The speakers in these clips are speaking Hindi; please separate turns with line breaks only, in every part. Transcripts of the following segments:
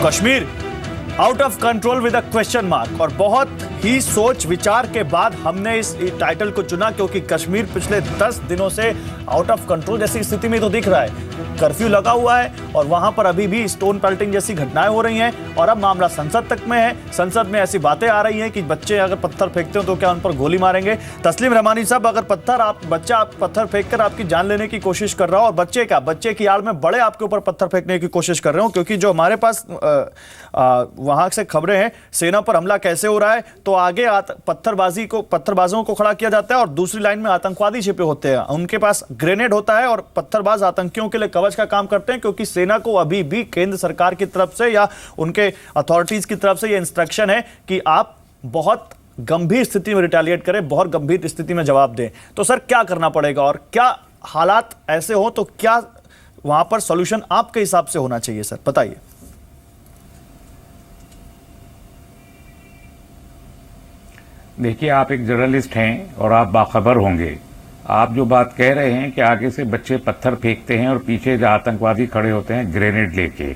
Kashmir out of control with a question mark. और बहुत ही सोच विचार के बाद हमने इस टाइटल को चुना, क्योंकि कश्मीर पिछले 10 दिनों से आउट ऑफ कंट्रोल जैसी स्थिति में तो दिख रहा है। कर्फ्यू लगा हुआ है और वहां पर अभी भी स्टोन पेल्टिंग जैसी घटनाएं हो रही हैं, और अब मामला संसद तक में है। संसद में ऐसी बातें आ रही हैं कि बच्चे अगर पत्थर फेंकते हो तो क्या उन पर गोली मारेंगे। तस्लीम रहमानी साहब, अगर बच्चा पत्थर फेंककर आपकी जान लेने की कोशिश कर रहा हो, और बच्चे की आड़ में बड़े आपके ऊपर पत्थर फेंकने की कोशिश कर रहे हो, क्योंकि जो हमारे पास वहां से खबरें हैं सेना पर हमला कैसे हो रहा है, तो आगे पत्थरबाजों को खड़ा किया जाता है और दूसरी लाइन में आतंकवादी छिपे होते हैं। उनके पास ग्रेनेड होता है और पत्थरबाज आतंकियों के लिए कवच का काम करते हैं, क्योंकि सेना को अभी भी केंद्र सरकार की तरफ से या उनके अथॉरिटीज की तरफ से यह इंस्ट्रक्शन है कि आप बहुत गंभीर स्थिति में रिटेलिएट करें, बहुत गंभीर स्थिति में जवाब दें। तो सर क्या करना पड़ेगा, और क्या हालात ऐसे हो तो क्या वहां पर सॉल्यूशन आपके हिसाब से होना चाहिए? सर बताइए।
देखिए, आप एक जर्नलिस्ट हैं और आप बाखबर होंगे। आप जो बात कह रहे हैं कि आगे से बच्चे पत्थर फेंकते हैं और पीछे जो आतंकवादी खड़े होते हैं ग्रेनेड लेके,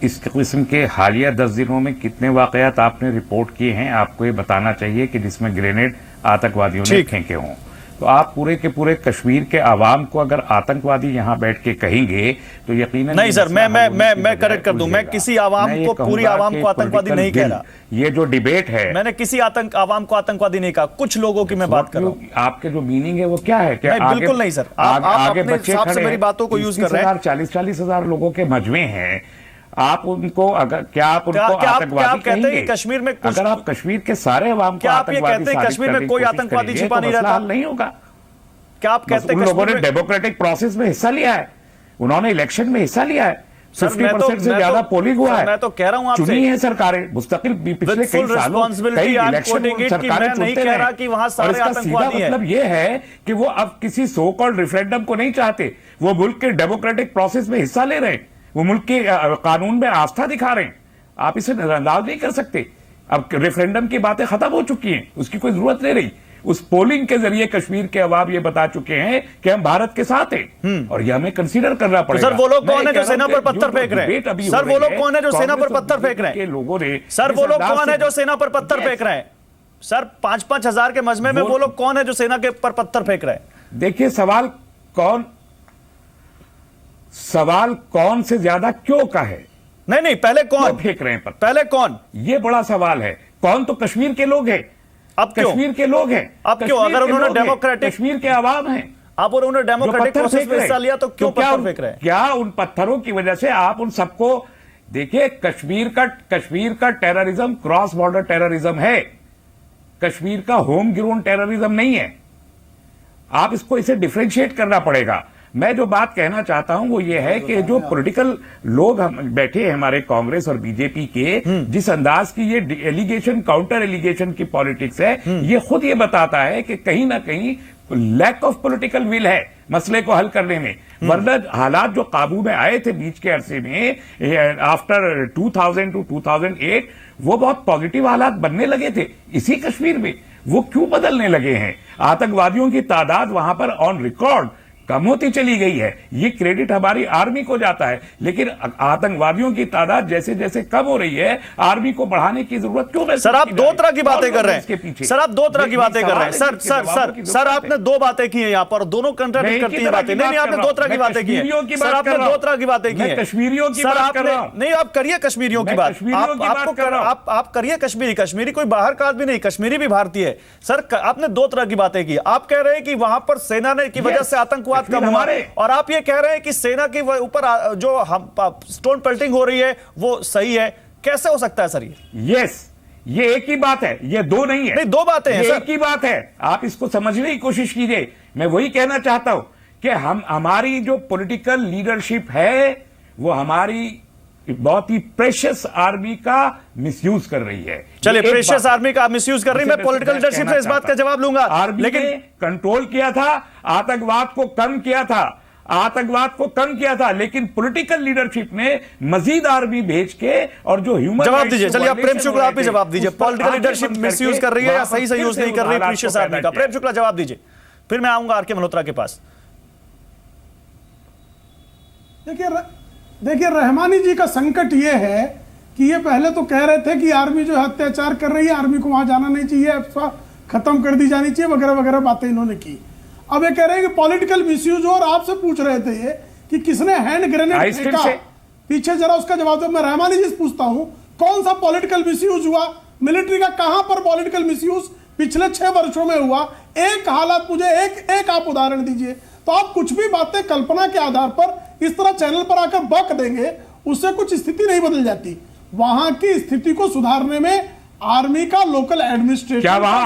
इस किस्म के हालिया 10 दिनों में कितने वाकयात आपने रिपोर्ट किए हैं, आपको ये बताना चाहिए कि जिसमें ग्रेनेड आतंकवादियों ने फेंके हों। तो आप पूरे के पूरे कश्मीर के आवाम को अगर आतंकवादी यहां बैठ के कहेंगे तो यकीनन
नहीं सर, मैं करेक्ट कर दूं, मैं किसी आवाम को, पूरी आवाम को आतंकवादी नहीं कह रहा।
ये जो डिबेट है,
मैंने किसी आवाम को आतंकवादी नहीं कहा, कुछ लोगों की मैं बात कर रहा हूं।
आपके जो मीनिंग है वो क्या है?
बिल्कुल नहीं सर, आप
आगे
अपने
बच्चे
हिसाब से मेरी बातों को यूज कर रहे हैं।
40 हजार लोगों के मजमे हैं, आप उनको आतंकवादी
कहेंगे? कश्मीर में
अगर आप कश्मीर के सारे अवाम को आतंकवादी साबित
कश्मीर में कोई आतंकवादी छिपा नहीं रहता,
नहीं होगा।
क्या आप कहते हैं?
उन लोगों ने डेमोक्रेटिक प्रोसेस में हिस्सा लिया है, उन्होंने इलेक्शन में हिस्सा लिया है, 50% से ज्यादा पोलिंग हुआ है।
मैं तो कह रहा हूं आपसे,
चुनी है सरकारें मुस्तकिल पिछले कई सालों कई इलेक्शन सरकारें चुनते रहे, और इसका सीधा मतलब ये है कि वो अब किसी सो कॉल्ड रेफरेंडम को नहीं चाहते, वो मुल्क के डेमोक्रेटिक प्रोसेस में हिस्सा ले रहे हैं, वो मुल्क के कानून में आस्था दिखा रहे हैं। आप इसे नजरअंदाज नहीं कर सकते। अब रेफरेंडम की बातें खत्म हो चुकी हैं, उसकी कोई जरूरत नहीं रही। उस पोलिंग के जरिए कश्मीर के अवाम ये बता चुके हैं कि हम भारत के साथ हैं, और ये हमें कंसीडर करना पड़ेगा।
सर वो लोग कौन है जो सेना पर पत्थर फेंक रहे हैं? सर वो लोग कौन है जो सेना पर पत्थर फेंक रहे हैं?
लोगों ने
सर वो लोग कौन है जो सेना पर पत्थर फेंक रहे हैं? सर 5-5 हजार के मजमे में वो लोग कौन है जो सेना के पर पत्थर फेंक रहे हैं?
देखिए, सवाल कौन से ज्यादा क्यों का है।
नहीं, पहले कौन
फेंक रहे हैं पत्थर,
पहले कौन,
ये बड़ा सवाल है। कौन तो कश्मीर के लोग हैं,
अब क्यों
कश्मीर के लोग हैं,
अब क्यों? अगर उन्होंने डेमोक्रेटिक,
कश्मीर के आवाम हैं,
अब उन्होंने डेमोक्रेटिक प्रोसेस में हिस्सा लिया तो क्यों पत्थर फेंक रहे हैं?
क्या उन पत्थरों की वजह से आप उन सबको देखिए? कश्मीर का टेररिज्म क्रॉस बॉर्डर टेररिज्म है, कश्मीर का होम ग्रोन टेररिज्म नहीं है। आप इसे डिफरेंशिएट करना पड़ेगा। मैं जो बात कहना चाहता हूं वो ये है कि जो पॉलिटिकल लोग हम बैठे हैं हमारे कांग्रेस और बीजेपी के, जिस अंदाज की ये एलिगेशन काउंटर एलिगेशन की पॉलिटिक्स है, ये खुद ये बताता है कि कहीं ना कहीं लैक ऑफ पॉलिटिकल विल है मसले को हल करने में। वरना हालात जो काबू में आए थे बीच के अरसे में आफ्टर 2000 टू 2008, वो बहुत पॉजिटिव हालात बनने लगे थे इसी कश्मीर में। वो क्यों बदलने लगे हैं? आतंकवादियों की तादाद वहां पर ऑन रिकॉर्ड कम होती चली गई है, ये क्रेडिट हमारी आर्मी को जाता है, लेकिन आतंकवादियों की तादाद जैसे जैसे कम हो रही है, आर्मी को बढ़ाने की जरूरत क्यों है?
सर आप दो तरह की बातें कर रहे हैं, सर आप दो तरह की बातें कर रहे हैं। सर आपने दो बातें की हैं यहाँ पर, दोनों कंट्राडिक्ट करती हैं बातें। नहीं, आपने दो तरह की बातें की हैं सर, आपने दो तरह की बातें की हैं।
कश्मीरियों की
सर
बात कर रहा हूं।
नहीं, आप करिए कश्मीरियों की बात, आप करिए कश्मीरी कोई बाहर का आदमी नहीं, कश्मीरी भी भारतीय है। सर आपने दो तरह की बातें की। आप कह रहे हैं कि वहां पर सेना ने की वजह से आतंकवाद कम हुआ, और आप ये कह रहे हैं कि सेना के ऊपर जो स्टोन पेल्टिंग हो रही है वो सही है। कैसे हो सकता है सर ये?
ये एक ही बात है, ये दो नहीं है।
नहीं, दो बातें हैं सर।
एक ही बात है, आप इसको समझने की कोशिश कीजिए। मैं वही कहना चाहता हूं कि हमारी जो पॉलिटिकल लीडरशिप है वो हमारी बहुत ही प्रेशियस आर्मी का मिसयूज कर रही है।
चलिए, प्रेशियस आर्मी का मिसयूज कर रही है, मैं पॉलिटिकल लीडरशिप से इस बात का जवाब लूंगा।
लेकिन कंट्रोल किया था, आतंकवाद को कम किया था, लेकिन पॉलिटिकल लीडरशिप ने मजीद आर्मी भेज के और जो ह्यूमन
जवाब दीजिए। चलिए, आप प्रेम शुक्ला आप भी जवाब दीजिए। पॉलिटिकल लीडरशिप मिसयूज कर रही है या सही से यूज नहीं कर रही है प्रेशियस आर्मी का? प्रेम शुक्ला जवाब दीजिए, फिर मैं आऊंगा आर के मल्होत्रा के पास।
देखिए रहमानी जी का संकट यह है कि ये पहले तो कह रहे थे कि आर्मी जो है अत्याचार कर रही है, आर्मी को वहां जाना नहीं चाहिए, अफवाह खत्म कर दी जानी चाहिए, वगैरह वगैरह बातें इन्होंने की। अब ये कह रहे हैं कि पॉलिटिकल मिसयूज, और आपसे पूछ रहे थे ये कि किसने हैंड ग्रेनेड फेंका, पीछे जरा उसका जवाब दो। मैं रहमानी जी से पूछता हूं, कौन सा पॉलिटिकल मिसयूज हुआ? मिलिट्री का कहां पर पॉलिटिकल मिसयूज पिछले 6 वर्षों में हुआ? एक हालत मुझे एक आप उदाहरण दीजिए। तो आप कुछ भी बातें कल्पना के आधार पर इस तरह चैनल पर आकर बक देंगे, उससे कुछ स्थिति नहीं बदल जाती। वहां की स्थिति को सुधारने में आर्मी का, लोकल एडमिनिस्ट्रेशन,
क्या वहां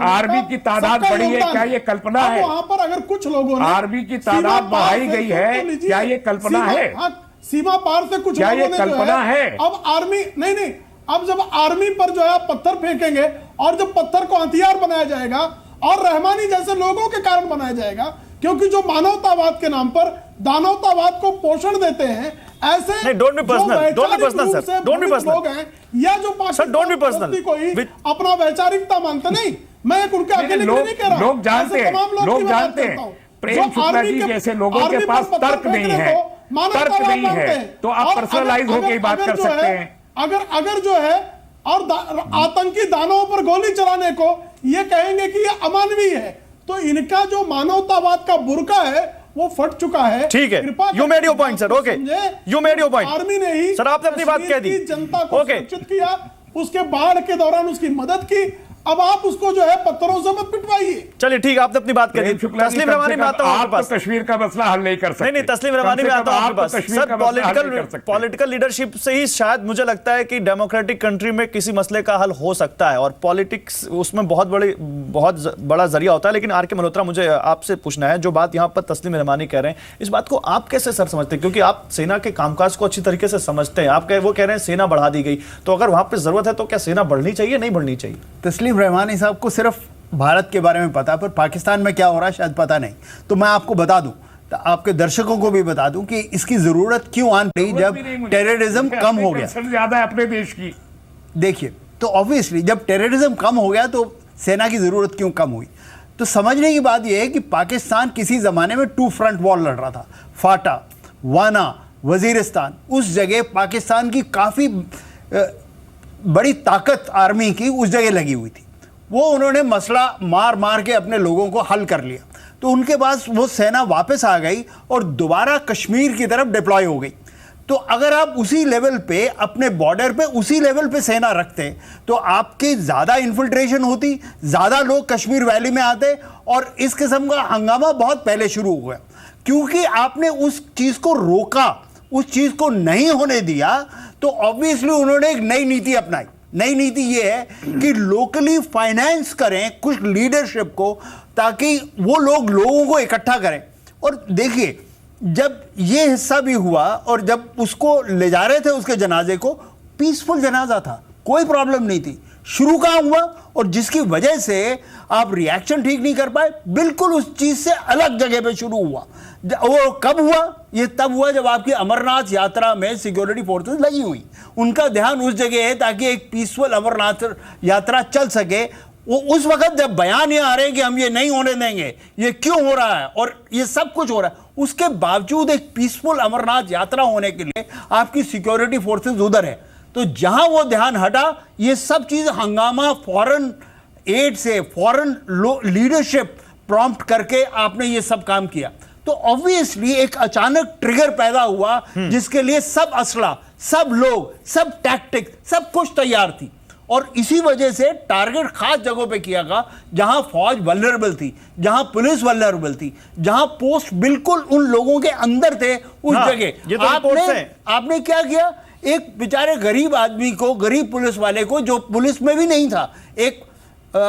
आर्मी की तादाद बढ़ी है? क्या ये कल्पना है?
वहां पर अगर कुछ लोगों ने
आर्मी की तादाद बढ़ाई गई है, क्या ये कल्पना है?
सीमा पार से कुछ
क्या ये कल्पना है?
अब आर्मी नहीं, अब जब आर्मी पर जो है पत्थर फेंकेंगे और जब पत्थर को हथियार बनाया जाएगा और रहमानी जैसे लोगों के कारण बनाया जाएगा, क्योंकि जो मानवतावाद के नाम पर दानवतावाद को पोषण देते हैं, ऐसे
नहीं, don't be personal, sir, don't be personal
लोग हैं, या जो पाकिस्तान को ही अपना वैचारिकता मानते, नहीं, मैं एक उनके अकेले के लिए नहीं कह रहा,
लोग जानते हैं प्रेम शुक्ला जी जैसे लोगों के पास तर्क नहीं है, तो आप पर्सनलाइज होकर बात कर सकते हैं।
अगर जो है और आतंकी दानवों पर गोली चलाने को ये कहेंगे कि ये अमानवीय है, तो इनका जो मानवतावाद का बुर्का है वो फट चुका है।
ठीक है, you made your point sir, okay, you made your point.
Army ने ही
सर आपने अपनी बात कह दी,
जनता को सुरक्षित किया, उसके बाढ़ के दौरान उसकी मदद की। अब आप उसको जो है पत्थरों से मत पिटवाइए।
चलिए ठीक है, आपने अपनी बात कह दी। तस्लीम रहमानी में आता हूं आपके पास।
कश्मीर का मसला हल नहीं कर सकते।
नहीं, तस्लीम रहमानी में आता हूं आपके पास। सर पॉलिटिकल लीडरशिप से ही शायद मुझे लगता है कि डेमोक्रेटिक कंट्री में किसी मसले का हल हो सकता है, और पॉलिटिक्स उसमें बहुत बड़ा जरिया होता है। लेकिन आर के मल्होत्रा, मुझे आपसे पूछना है, जो बात यहाँ पर तस्लीम रहमानी कह रहे हैं, इस बात को आप कैसे सर समझते हैं? क्योंकि आप सेना के कामकाज को अच्छी तरीके से समझते हैं। आप वो कह रहे हैं सेना बढ़ा दी गई, तो अगर वहां पर जरूरत है तो क्या सेना बढ़नी चाहिए, नहीं बढ़नी चाहिए?
तस्लीम रहमानी साहब को सिर्फ भारत के बारे में पता, पर पाकिस्तान में क्या हो रहा है शायद पता नहीं। तो मैं आपको बता दूं, तो आपके दर्शकों को भी बता दूं कि इसकी जरूरत क्यों आन रही जब टेररिज्म कम हो गया।
ज्यादा है अपने देश की।
देखिए, तो ऑब्वियसली जब टेररिज्म कम हो गया तो सेना की जरूरत क्यों कम हुई? तो समझने की बात यह है कि पाकिस्तान किसी जमाने में 2 फ्रंट वॉर लड़ रहा था। फाटा, वाना, वजीरिस्तान, उस जगह पाकिस्तान की काफी बड़ी ताकत आर्मी की उस जगह लगी हुई थी। वो उन्होंने मसला मार मार के अपने लोगों को हल कर लिया। तो उनके पास वो सेना वापस आ गई और दोबारा कश्मीर की तरफ डिप्लॉय हो गई। तो अगर आप उसी लेवल पे अपने बॉर्डर पे उसी लेवल पे सेना रखते तो आपकी ज़्यादा इन्फिल्ट्रेशन होती, ज़्यादा लोग कश्मीर वैली में आते, और इस किस्म का हंगामा बहुत पहले शुरू हो गया। क्योंकि आपने उस चीज़ को रोका, उस चीज़ को नहीं होने दिया, तो ऑब्वियसली उन्होंने एक नई नीति अपनाई। नई नीति ये है कि लोकली फाइनेंस करें कुछ लीडरशिप को, ताकि वो लोगों को इकट्ठा करें। और देखिए, जब ये हिस्सा भी हुआ और जब उसको ले जा रहे थे उसके जनाजे को, पीसफुल जनाजा था, कोई प्रॉब्लम नहीं थी। शुरू कहाँ हुआ, और जिसकी वजह से आप रिएक्शन ठीक नहीं कर पाए, बिल्कुल उस चीज से अलग जगह पे शुरू हुआ। वो कब हुआ? ये तब हुआ जब आपकी अमरनाथ यात्रा में सिक्योरिटी फोर्सेस लगी हुई। उनका ध्यान उस जगह है ताकि एक पीसफुल अमरनाथ यात्रा चल सके। वो उस वक्त जब बयान ये आ रहे हैं कि हम ये नहीं होने देंगे, ये क्यों हो रहा है और ये सब कुछ हो रहा है, उसके बावजूद एक पीसफुल अमरनाथ यात्रा होने के लिए आपकी सिक्योरिटी फोर्सेस उधर है। तो जहां वो ध्यान हटा, ये सब चीज हंगामा फॉरेन एड से, फॉरेन लीडरशिप प्रॉम्प्ट करके आपने ये सब काम किया। तो ऑब्वियसली एक अचानक ट्रिगर पैदा हुआ जिसके लिए सब असला, सब लोग, सब टैक्टिक, सब कुछ तैयार थी। और इसी वजह से टारगेट खास जगहों पे किया गया जहां फौज वल्नरेबल थी, जहां पुलिस वल्नरेबल थी, जहां पोस्ट बिल्कुल उन लोगों के अंदर थे उस जगह। आपने क्या किया? एक बेचारे गरीब आदमी को, गरीब पुलिस वाले को, जो पुलिस में भी नहीं था, एक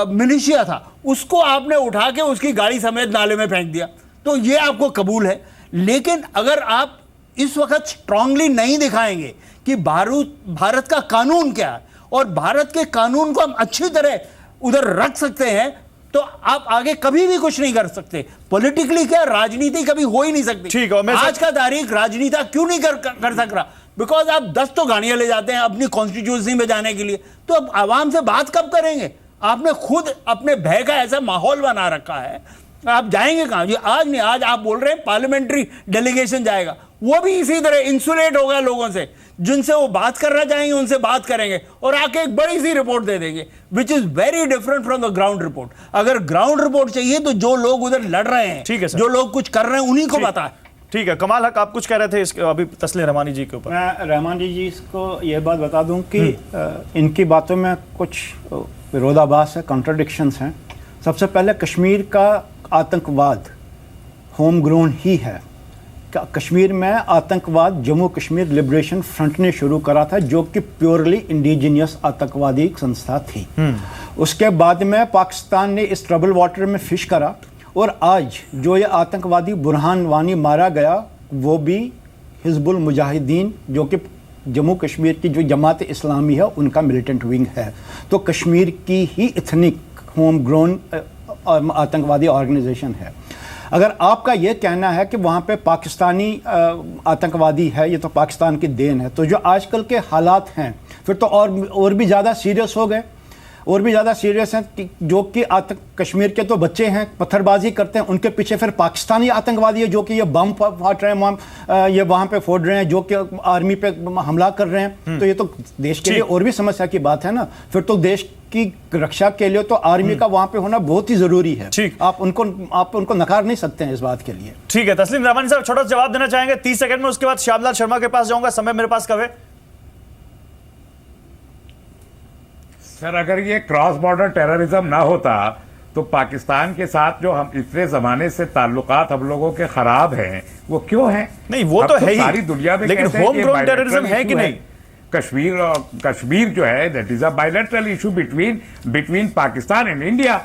मिलिशिया था, उसको आपने उठा के उसकी गाड़ी समेत नाले में फेंक दिया। तो ये आपको कबूल है। लेकिन अगर आप इस वक्त स्ट्रांगली नहीं दिखाएंगे कि भारत का कानून क्या है और भारत के कानून को हम अच्छी तरह उधर रख सकते हैं, तो आप आगे कभी भी कुछ नहीं कर सकते। पॉलिटिकली क्या, राजनीति कभी हो ही नहीं सकती।
ठीक है,
आज का तारीख राजनीति क्यों नहीं कर सक रहा? बिकॉज आप 10 तो गाड़ियां ले जाते हैं अपनी कॉन्स्टिट्यूंसी में जाने के लिए, तो अब आवाम से बात कब करेंगे? आपने खुद अपने भय का ऐसा माहौल बना रखा है, आप जाएंगे कहां? ये आज नहीं, आज आप बोल रहे हैं पार्लियामेंट्री डेलीगेशन जाएगा,
वो भी इसी तरह इंसुलेट हो गए लोगों से, जिनसे वो बात करना चाहेंगे उनसे बात करेंगे और आके एक बड़ी सी रिपोर्ट दे देंगे, which is very different from the ground report. अगर ग्राउंड रिपोर्ट चाहिए तो जो लोग उधर लड़ रहे हैं,
ठीक है सर।
जो लोग कुछ कर रहे हैं उन्हीं को पता है।
ठीक है, कमाल हक आप कुछ कह रहे थे इसके अभी तस्लीम रहमानी जी के ऊपर।
मैं रहमानी जी को ये बात बता दूं कि इनकी बातों में कुछ विरोधाभास है, कॉन्ट्रडिक्शंस हैं। सबसे पहले कश्मीर का आतंकवाद होम ग्रोन ही है। कश्मीर में आतंकवाद जम्मू कश्मीर लिबरेशन फ्रंट ने शुरू करा था, जो कि प्योरली इंडिजिनियस आतंकवादी संस्था थी। उसके बाद में पाकिस्तान ने इस ट्रबल वाटर में फिश करा, और आज जो ये आतंकवादी बुरहान वानी मारा गया वो भी हिजबुल मुजाहिदीन, जो कि जम्मू कश्मीर की जो जमात इस्लामी है उनका मिलिटेंट विंग है। तो कश्मीर की ही इथनिक होम ग्रोन आतंकवादी ऑर्गेनाइजेशन है। अगर आपका ये कहना है कि वहाँ पे पाकिस्तानी आतंकवादी है, ये तो पाकिस्तान की देन है, तो जो आजकल के हालात हैं फिर तो और भी ज़्यादा सीरियस हो गए, और भी ज़्यादा सीरियस हैं कि जो कि कश्मीर के तो बच्चे हैं, पत्थरबाजी करते हैं, उनके पीछे फिर पाकिस्तानी आतंकवादी है जो कि ये बम फाड़ रहे हैं, ये वहाँ पे फोड़ रहे हैं, जो कि आर्मी पे हमला कर रहे हैं। तो ये तो देश के लिए और भी समस्या की बात है ना। फिर तो देश की रक्षा के लिए तो आर्मी का वहाँ पे होना बहुत ही ज़रूरी है।
ठीक,
आप उनको नकार नहीं सकते हैं इस बात के लिए।
ठीक है, तस्लीम रहमानी साहब छोटा सा जवाब देना चाहेंगे 30 सेकंड में, उसके बाद श्यामलाल शर्मा के पास जाऊंगा, समय मेरे पास कब है?
सर, अगर ये क्रॉस बॉर्डर टेररिज्म ना होता तो पाकिस्तान के साथ जो हम इतने जमाने से ताल्लुकात हम लोगों के खराब हैं, वो क्यों हैं?
नहीं, वो तो है ही,
सारी दुनिया में
लेकिन
कहते हैं
होम
कि
ग्रोन
bilateral
टेररिज्म है कि
issue
नहीं?
कश्मीर जो है that is a bilateral issue between Pakistan and India.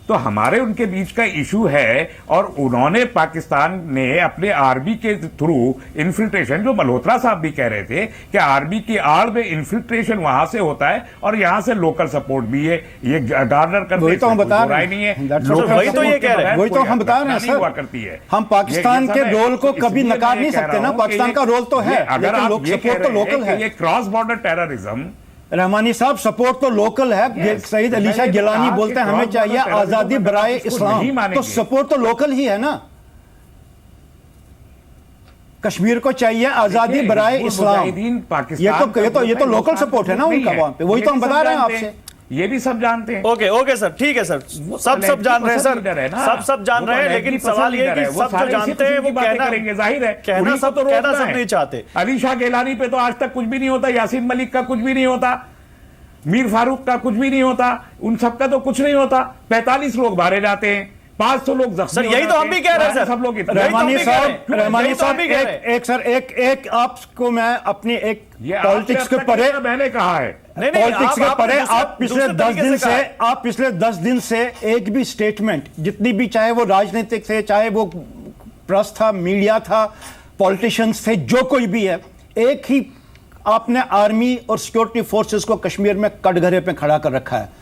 तो हमारे उनके बीच का इशू है, और उन्होंने पाकिस्तान ने अपने आर्मी के थ्रू इन्फिल्ट्रेशन, जो मल्होत्रा साहब भी कह रहे थे कि आर्मी की आड़ में इन्फिल्ट्रेशन वहां से होता है और यहां से लोकल सपोर्ट भी है, ये गार्नर करते
वही तो हम बता रहे
नहीं है।
वही तो ये कह रहे हैं,
वही तो हम बता रहे हैं सर।
करती है
हम पाकिस्तान के रोल को कभी नकार नहीं सकते ना, पाकिस्तान का रोल तो है,
अगर
लेकिन
आप ये कह
सपोर्ट तो
रहे
लोकल
हैं कि ये
है।
क्रॉस बॉर्डर टेररिज्म,
रहमानी साहब, सपोर्ट तो लोकल है। सईद अली शाह गिलानी बोलते हैं हमें चाहिए आजादी बराए इस्लाम, तो सपोर्ट तो लोकल ही है ना। कश्मीर को चाहिए आजादी बराए इस्लाम, ये तो लोकल सपोर्ट है ना उनका वहां पे। वही तो हम बता रहे हैं आपसे,
ये भी सब जानते हैं।
ओके सर, ठीक है सर, सब जान रहे हैं सर, सब जान रहे हैं, लेकिन सवाल ये है कि सब जो जानते हैं वो कहना
करेंगे, जाहिर है
कहना सब नहीं चाहते।
अली शाह गिलानी पे तो आज तक कुछ भी नहीं होता, यासीन मलिक का कुछ भी नहीं होता, मीर फारूक का कुछ भी नहीं होता, उन सबका तो कुछ नहीं होता। 45 लोग मारे जाते हैं, 500 लोग जख्मी
सर, यही तो हम भी कह रहे हैं सर।
सब लोग
रहमानी साहब एक आपको मैं अपनी एक पॉलिटिक्स के परे,
मैंने कहा है
पॉलिटिक्स के परे, आप पिछले 10 दिन से एक भी स्टेटमेंट, जितनी भी, चाहे वो राजनीतिक थे, चाहे वो प्रेस था, मीडिया था, पॉलिटिशियंस थे, जो कोई भी है, एक ही आपने आर्मी और सिक्योरिटी फोर्सेस को कश्मीर में कटघरे पे खड़ा कर रखा है।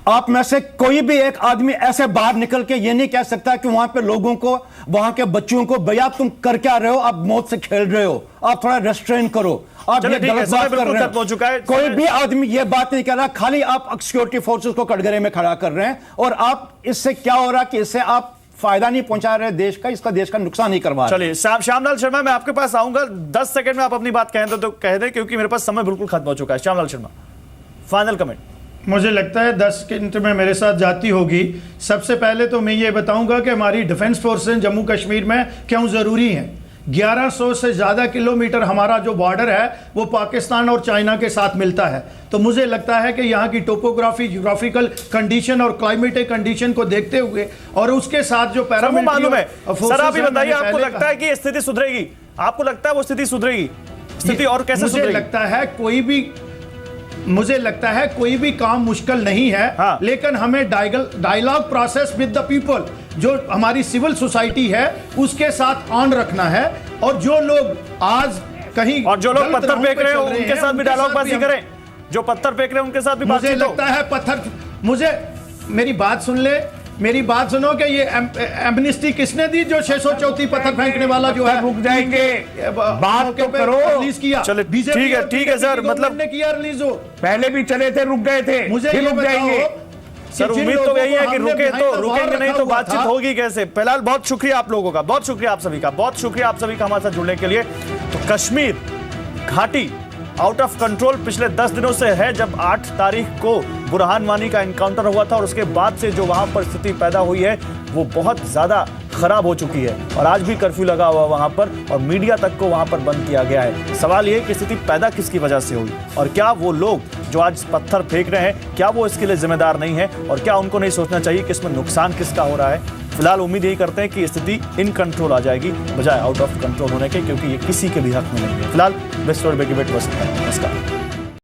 आप में से कोई भी एक आदमी ऐसे बाहर निकल के ये नहीं कह सकता कि वहां पे लोगों को, वहां के बच्चों को, भैया तुम कर क्या रहे हो, आप मौत से खेल रहे हो, आप थोड़ा रेस्ट्रेन करो, आप ये गलत बात कर रहे हो। कोई भी आदमी ये बात नहीं कर रहा, खाली आप सिक्योरिटी फोर्सेस को कटघरे में खड़ा कर रहे हैं। और आप, इससे क्या हो रहा कि इससे आप फायदा नहीं पहुंचा रहे देश का, इसका देश का नुकसान नहीं करवा रहे।
चलिए श्यामलाल शर्मा, मैं आपके पास आऊंगा, 10 सेकंड में आप अपनी बात कहें तो कह दें, क्योंकि मेरे पास समय बिल्कुल खत्म हो चुका है। Shyamlal Sharma, final comment.
मुझे लगता है 10 मिनट में मेरे साथ जाती होगी। सबसे पहले तो मैं ये बताऊंगा कि हमारी डिफेंस फोर्सेस जम्मू कश्मीर में क्यों ज़रूरी हैं। 1100 से ज़्यादा किलोमीटर हमारा जो बॉर्डर है वो पाकिस्तान और चाइना के साथ मिलता है। तो मुझे लगता है कि यहाँ की टोपोग्राफी, ज्योग्राफिकल कंडीशन और क्लाइमेटिक कंडीशन को देखते हुए, और उसके साथ जो पैरामिलिट्री
मालूम है सर, आप ही बताइए, आपको लगता है कि स्थिति सुधरेगी? आपको लगता है वो स्थिति सुधरेगी? स्थिति और कैसे सुधरेगी?
मुझे लगता है कोई भी काम मुश्किल नहीं है।
हाँ।
लेकिन हमें dialogue process with the people, जो हमारी सिविल सोसाइटी है, उसके साथ ऑन रखना है। और जो लोग आज कहीं,
और जो लोग पत्थर फेंक रहे हैं उनके साथ भी डायलॉगबाजी करें, जो पत्थर फेंक रहे हैं उनके साथ भी
मुझे लगता है मेरी बात सुन ले, मेरी बात सुनो कि ये एमनेस्टी किसने दी? जो 634 पत्थर फेंकने वाला जो है।
रुक जाएंगे, बात तो करो।
रिलीज किया,
चलो ठीक है सर, मतलब
ने किया रिलीज हो,
पहले भी चले थे, रुक गए थे,
मुझे
फिर रुक जाएंगे।
सर उम्मीद तो यही है कि रुकेंगे नहीं तो बातचीत होगी कैसे। फिलहाल बहुत शुक्रिया आप लोगों का, बहुत शुक्रिया आप सभी का, बहुत शुक्रिया आप सभी का हमारे साथ जुड़ने के लिए। तो कश्मीर घाटी आउट ऑफ कंट्रोल पिछले 10 दिनों से है। जब 8 तारीख को बुरहान वानी का एनकाउंटर हुआ था और उसके बाद से जो वहां पर स्थिति पैदा हुई है वो बहुत ज्यादा खराब हो चुकी है और आज भी कर्फ्यू लगा हुआ वहां पर और मीडिया तक को वहां पर बंद किया गया है। सवाल ये कि स्थिति पैदा किसकी वजह से हुई और क्या वो लोग जो आज पत्थर फेंक रहे हैं क्या वो इसके लिए जिम्मेदार नहीं है और क्या उनको नहीं सोचना चाहिए कि इसमें नुकसान किसका हो रहा है। फिलहाल उम्मीद यही करते हैं कि स्थिति इन कंट्रोल आ जाएगी बजाय आउट ऑफ कंट्रोल होने के, क्योंकि ये किसी के भी हक में नहीं है। फिलहाल बेस्ट और बेगी बेट बस। नमस्कार।